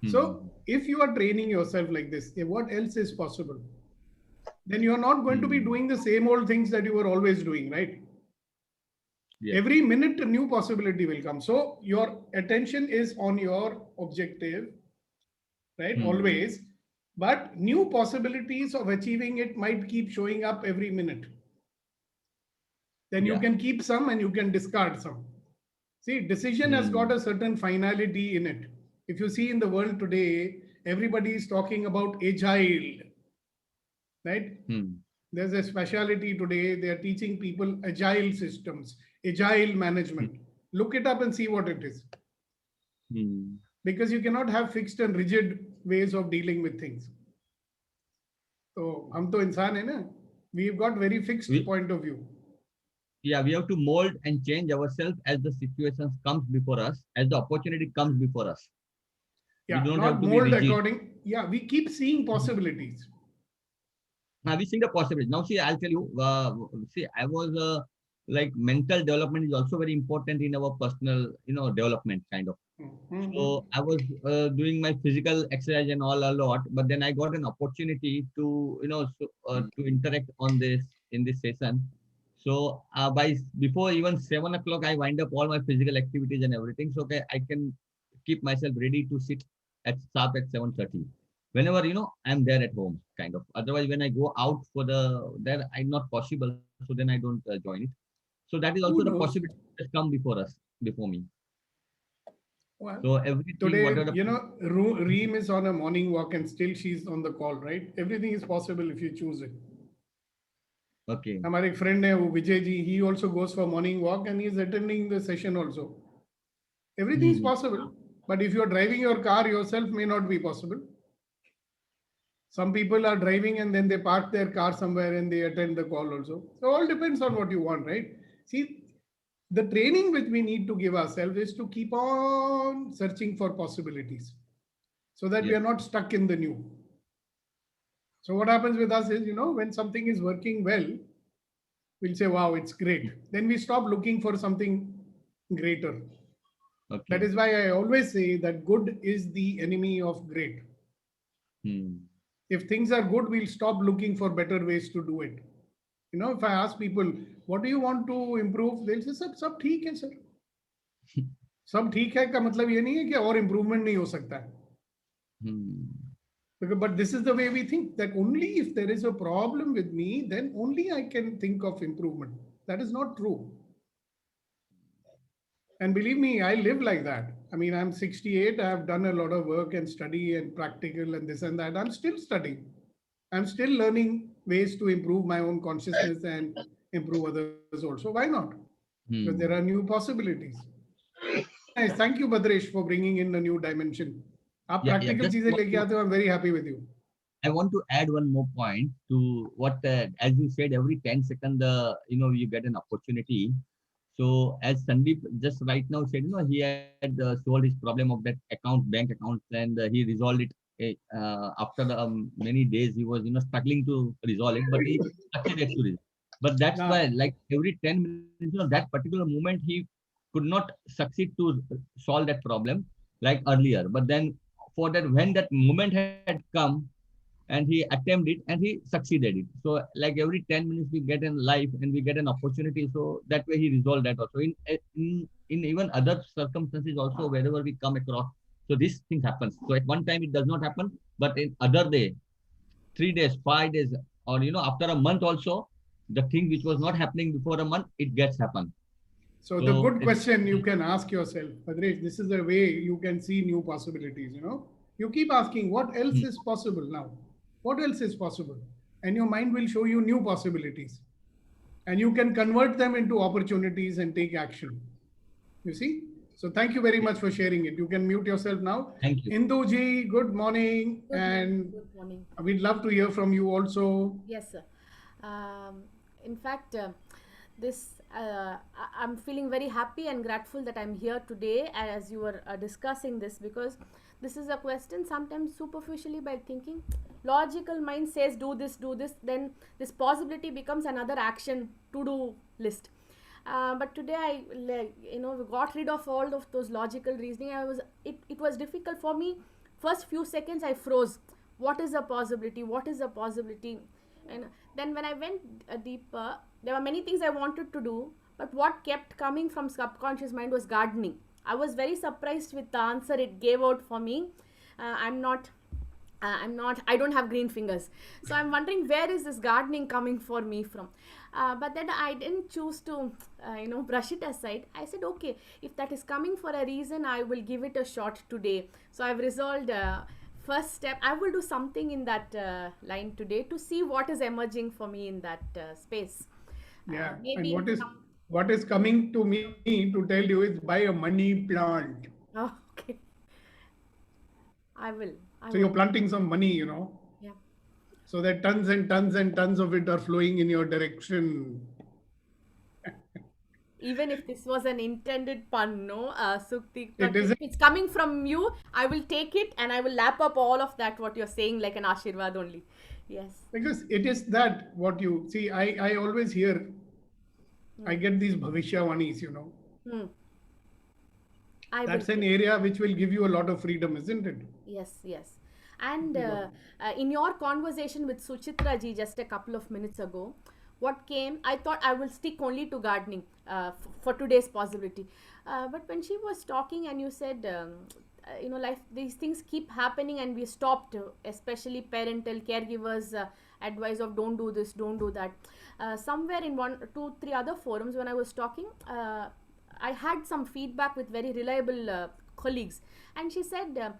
So if you are training yourself like this, what else is possible? Then you are not going to be doing the same old things that you were always doing, right? Every minute a new possibility will come. So your attention is on your objective, right? Always. But new possibilities of achieving it might keep showing up every minute. Then you can keep some and you can discard some. See, decision has got a certain finality in it. If you see in the world today, everybody is talking about agile, right? There's a specialty today. They are teaching people agile systems, agile management. Look it up and see what it is. Because you cannot have fixed and rigid ways of dealing with things. So, hum to insan hai na? We've got very fixed point of view. Yeah, we have to mold and change ourselves as the situations comes before us, as the opportunity comes before us. Yeah, we don't not have to mold be rigid. according. Yeah, we keep seeing possibilities. Now we see the possibilities. Now, see, I'll tell you. See, I was like mental development is also very important in our personal, development kind of. So I was doing my physical exercise and all a lot, but then I got an opportunity to, to interact on this in this session. So before even 7 o'clock, I wind up all my physical activities and everything. So okay, I can keep myself ready to sit sharp at 7:30. Whenever, I'm there at home, kind of. Otherwise, when I go out for there, I'm not possible. So then I don't join it. So that is also the possibility that come before me. Well, so everything, today, Reem is on a morning walk and still she's on the call, right? Everything is possible if you choose it. Okay. हमारे friend है वो Vijay ji, he also goes for morning walk and he is attending the session also. Everything is possible, but if you are driving your car yourself, may not be possible. Some people are driving and then they park their car somewhere and they attend the call also. So all depends on what you want, right? See, the training which we need to give ourselves is to keep on searching for possibilities so that we are not stuck in the new. So what happens with us is, when something is working well, we'll say, wow, it's great. Then we stop looking for something greater. Okay. That is why I always say that good is the enemy of great. If things are good, we'll stop looking for better ways to do it. If I ask people, what do you want to improve? They'll say, sab theek hai, sir. Sab theek hai ka matlab ye nahi hai ki aur improvement nahi ho sakta hai. But this is the way we think, that only if there is a problem with me, then only I can think of improvement. That is not true. And believe me, I live like that. I mean, I'm 68. I have done a lot of work and study and practical and this and that. I'm still studying. I'm still learning ways to improve my own consciousness and improve others also. Why not? Because there are new possibilities. Nice. Thank you, Bhadresh, for bringing in a new dimension. आप practical चीजें लेके आते हो. I'm very happy with you. I want to add one more point to what, as you said, every 10 seconds, you get an opportunity. So as Sandeep just right now said, he had solved his problem of that bank account, and he resolved it. After many days, he was, struggling to resolve it, but he succeeded to resolve. But that's why, like every 10 minutes, that particular moment, he could not succeed to solve that problem like earlier. But then for that, when that moment had come, and he attempted it and he succeeded it. So like every 10 minutes we get in life and we get an opportunity. So that way he resolved that also. In even other circumstances also, wherever we come across. So this thing happens. So at one time it does not happen, but in other day, 3 days, 5 days, or after a month also, the thing which was not happening before a month, it gets happen. So the good question you can ask yourself, Bhadresh, this is the way you can see new possibilities, You keep asking, what else is possible now? What else is possible? And your mind will show you new possibilities. And you can convert them into opportunities and take action. You see? So thank you very much for sharing it. You can mute yourself now. Thank you. Induji, good morning. And good morning. We'd love to hear from you also. Yes, sir. In fact, I'm feeling very happy and grateful that I'm here today as you were discussing this, because this is a question sometimes superficially by thinking. Logical mind says do this, then this possibility becomes another action to-do list. But today I got rid of all of those logical reasoning. It was difficult for me. First few seconds I froze. What is a possibility? What is a possibility? And then when I went deeper, there were many things I wanted to do, but what kept coming from subconscious mind was gardening. I was very surprised with the answer it gave out for me. I don't have green fingers. So I'm wondering, where is this gardening coming for me from? But then I didn't choose to, brush it aside. I said, okay, if that is coming for a reason, I will give it a shot today. So I've resolved, first step, I will do something in that line today to see what is emerging for me in that space. Yeah, maybe and what is coming to me to tell you is buy a money plant. Oh, okay. I will. So you're planting some money, Yeah. So that tons and tons and tons of it are flowing in your direction. Even if this was an intended pun, no, Sukti, It but isn't. if it's coming from you, I will take it and I will lap up all of that, what you're saying, like an Ashirvad only. Yes. Because it is that what you see, I always hear, I get these Bhavishyawanis, That's an area which will give you a lot of freedom, isn't it? Yes, yes. And in your conversation with Suchitra ji just a couple of minutes ago, what came, I thought I will stick only to gardening for today's possibility. But when she was talking and you said, life, these things keep happening and we stopped, especially parental caregivers advice of don't do this, don't do that. Somewhere in 1, 2, 3 other forums when I was talking, I had some feedback with very reliable colleagues, and she said,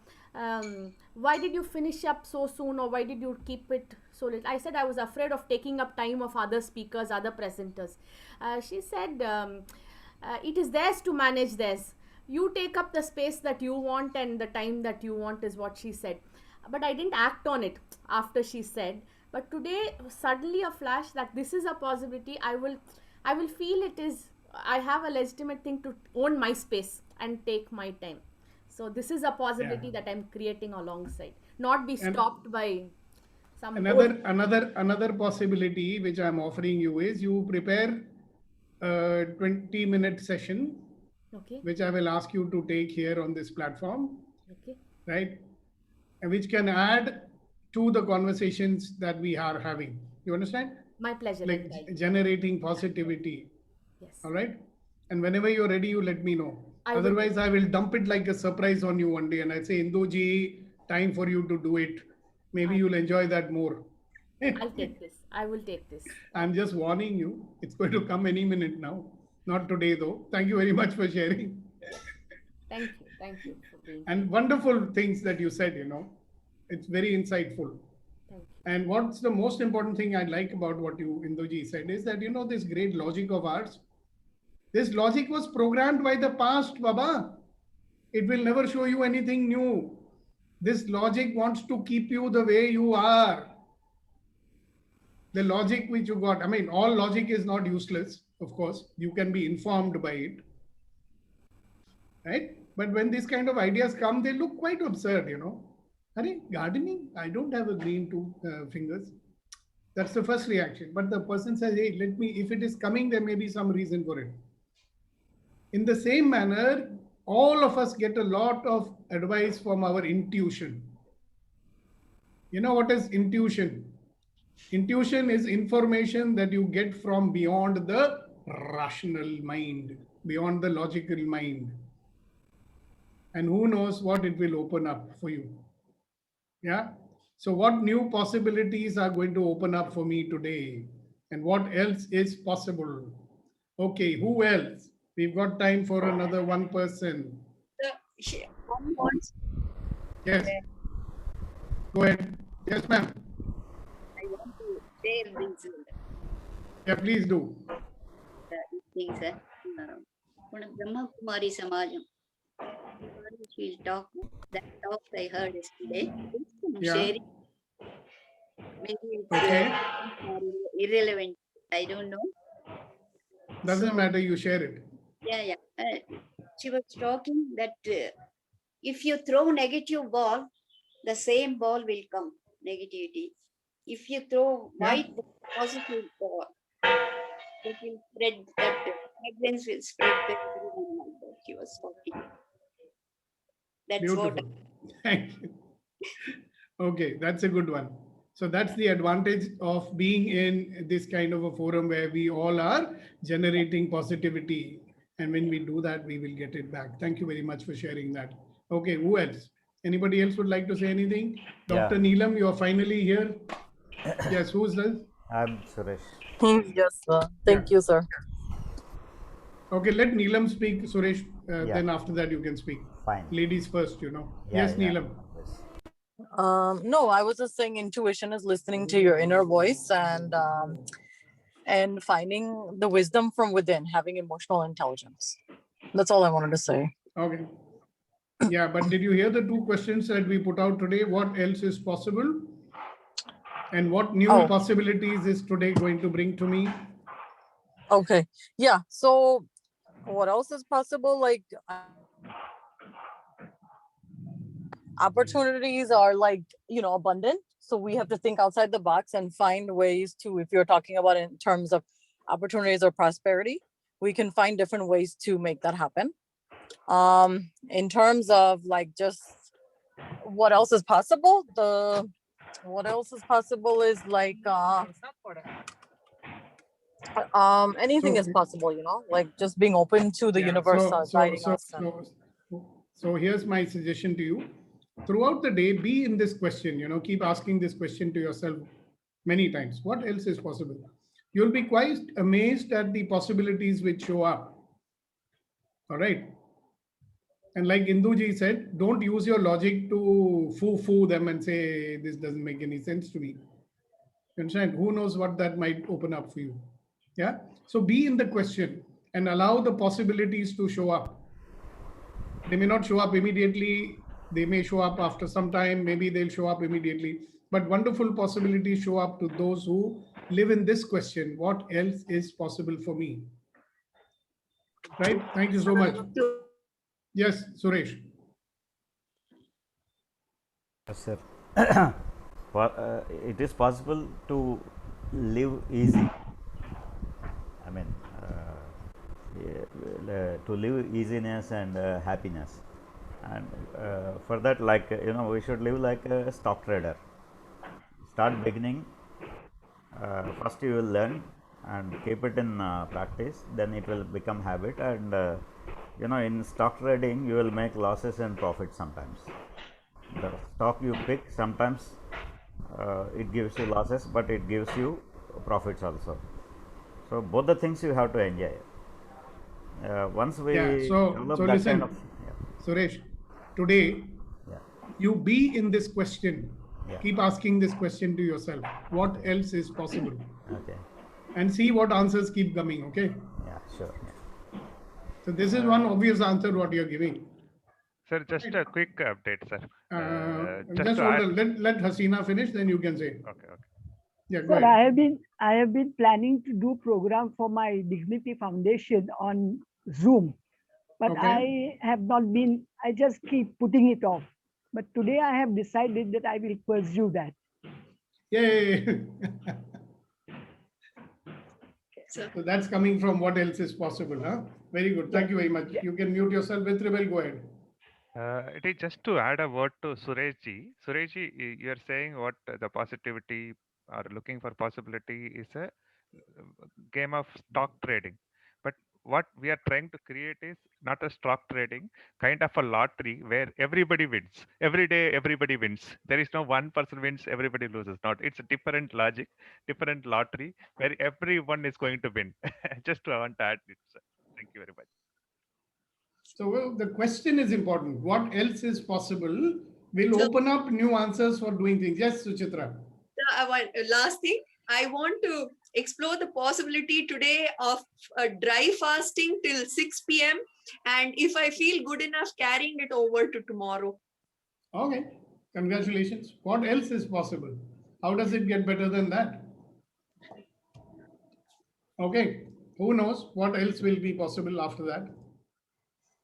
why did you finish up so soon, or why did you keep it so late? I said I was afraid of taking up time of other speakers, other presenters. She said, it is theirs to manage theirs. You take up the space that you want and the time that you want, is what she said. But I didn't act on it after she said. But today, suddenly a flash that this is a possibility. I will feel it is, I have a legitimate thing to own my space and take my time. So this is a possibility that I'm creating alongside, not be stopped by some another possibility which I'm offering you is you prepare a 20-minute session, which I will ask you to take here on this platform, right? And which can add to the conversations that we are having. You understand? My pleasure. Like generating positivity. Yes. All right. And whenever you're ready, you let me know. Otherwise, I will dump it like a surprise on you one day and I say, Induji, time for you to do it. Maybe you'll enjoy that more. I'll take this. I will take this. I'm just warning you. It's going to come any minute now. Not today, though. Thank you very much for sharing. Thank you. Thank you for being And wonderful things that you said, It's very insightful. Thank you. And what's the most important thing I like about what you, Induji, said is that, this great logic of ours, this logic was programmed by the past, Baba. It will never show you anything new. This logic wants to keep you the way you are. The logic which you got, all logic is not useless, of course. You can be informed by it. Right? But when these kind of ideas come, they look quite absurd, Hey, gardening? I don't have a green two fingers. That's the first reaction. But the person says, hey, if it is coming, there may be some reason for it. In the same manner, all of us get a lot of advice from our intuition. You know what is intuition? Intuition is information that you get from beyond the rational mind, beyond the logical mind. And who knows what it will open up for you. Yeah. So what new possibilities are going to open up for me today? And what else is possible? Okay, who else? We've got time for another one person. Yes. Go ahead. Yes, ma'am. I want to share these. Yeah, please do. Things. Brahma Kumari Samajam. She'll talk. That talk I heard yesterday. I'm sharing. Maybe it's irrelevant. I don't know. Doesn't matter. You share it. Yeah. She was talking that if you throw negative ball, the same ball will come. Negativity. If you throw white positive ball, it will spread. That fragrance will spread. She was talking. That's beautiful. What. Thank you. Okay, that's a good one. So that's the advantage of being in this kind of a forum where we all are generating positivity. And when we do that, we will get it back. Thank you very much for sharing that. Okay, who else? Anybody else would like to say anything? Dr. Neelam, you are finally here. Yes, who's this? I'm Suresh. Yes, sir. Thank you, sir. Okay, let Neelam speak, Suresh. Then after that, you can speak. Fine. Ladies first, Yes, Neelam. No, I was just saying intuition is listening to your inner voice and finding the wisdom from within, having emotional intelligence. That's all I wanted to say. Okay. Yeah, but did you hear the two questions that we put out today? What else is possible? And what new possibilities is today going to bring to me? Okay. Yeah. So what else is possible? Like opportunities are abundant. So we have to think outside the box and find ways to, if you're talking about in terms of opportunities or prosperity, we can find different ways to make that happen. In terms of just what else is possible, what else is possible is anything is possible, just being open to the universe guiding us. So here's my suggestion to you. Throughout the day, be in this question, keep asking this question to yourself many times. What else is possible? You'll be quite amazed at the possibilities which show up. All right. And like Induji said, don't use your logic to foo them and say, this doesn't make any sense to me. You understand? Who knows what that might open up for you? Yeah. So be in the question and allow the possibilities to show up. They may not show up immediately. They may show up after some time. Maybe they'll show up immediately. But wonderful possibilities show up to those who live in this question. What else is possible for me? Right? Thank you so much. Yes, Suresh. Yes, sir. It is possible to live easy. I mean, to live easiness and happiness. And for that, we should live like a stock trader. Start beginning. First you will learn and keep it in practice. Then it will become habit. And in stock trading, you will make losses and profits sometimes. The stock you pick, sometimes it gives you losses, but it gives you profits also. So both the things you have to enjoy. Once we develop that listen, kind of, Suresh, today you be in this question Keep asking this question to yourself. What else is possible? Okay. And see what answers keep coming, okay? Yeah, sure. So this is one obvious answer what you're giving. Sir, just a quick update, sir. Just to hold add- on. Let Hasina finish, then you can say. Okay. Yeah, go Sir, ahead. I have been planning to do program for my Dignity Foundation on Zoom, but Okay. I have not been. I just keep putting it off. But today I have decided that I will pursue that. Yay! So that's coming from what else is possible, huh? Very good. Thank you very much. You can mute yourself. With Rebel, go ahead. It is just to add a word to Sureshji. Sureshji, you are saying what the positivity or looking for possibility is a game of stock trading. But what we are trying to create is not a stock trading, kind of a lottery where everybody wins. Every day, everybody wins. There is no one person wins, everybody loses. Not. It's a different logic, different lottery where everyone is going to win. Just to want to add it, sir. Thank you very much. So well, the question is important. What else is possible will open up new answers for doing things. Yes, Suchitra. Last thing, I want to explore the possibility today of dry fasting till 6 p.m. And if I feel good enough, carrying it over to tomorrow. Okay. Congratulations. What else is possible? How does it get better than that? Okay. Who knows what else will be possible after that?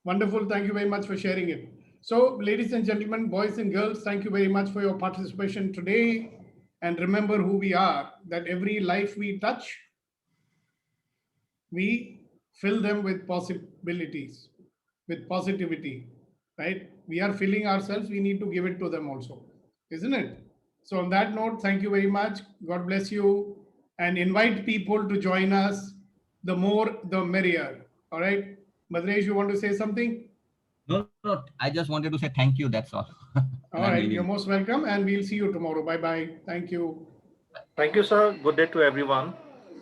Wonderful. Thank you very much for sharing it. So, ladies and gentlemen, boys and girls, thank you very much for your participation today. And remember who we are, that every life we touch, we fill them with possibilities, with positivity, right? We are filling ourselves, we need to give it to them also, isn't it? So on that note, thank you very much. God bless you, and invite people to join us. The more, the merrier. All right. Madresh, you want to say something? No, I just wanted to say thank you. That's all. All right. You're most welcome, and we'll see you tomorrow. Bye-bye. Thank you. Thank you, sir. Good day to everyone.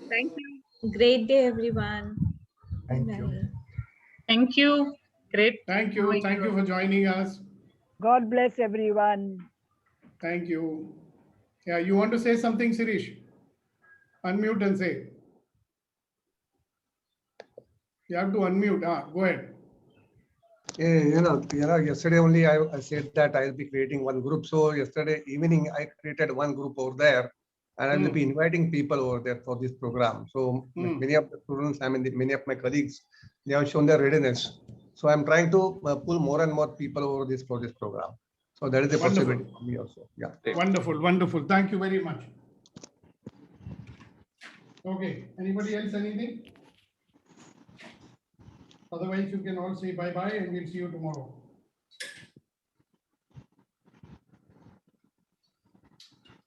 Thank you. Great day, everyone. Thank Bye. you. Thank you. Great. Thank you. Thank you for joining us. God bless everyone. Thank you. Yeah, you want to say something, Sirish? Unmute and say. You have to unmute. Go ahead. Yesterday only I said that I'll be creating one group. So yesterday evening I created one group over there, and I will be inviting people over there for this program. So many of the students, many of my colleagues, they have shown their readiness. So I'm trying to pull more and more people over this for this program. So that is a possibility for me also. Yeah. Wonderful, wonderful. Thank you very much. Okay. Anybody else? Anything? Otherwise, you can all say bye-bye and we'll see you tomorrow.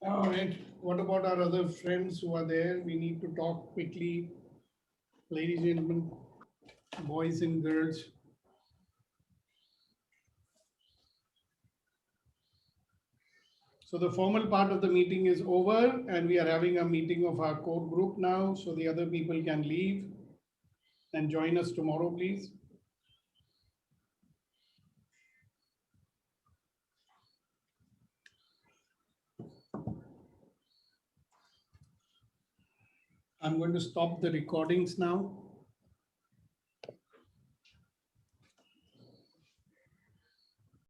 All right. What about our other friends who are there? We need to talk quickly. Ladies and gentlemen, boys and girls. So the formal part of the meeting is over and we are having a meeting of our core group now. So the other people can leave and join us tomorrow, please. I'm going to stop the recordings now.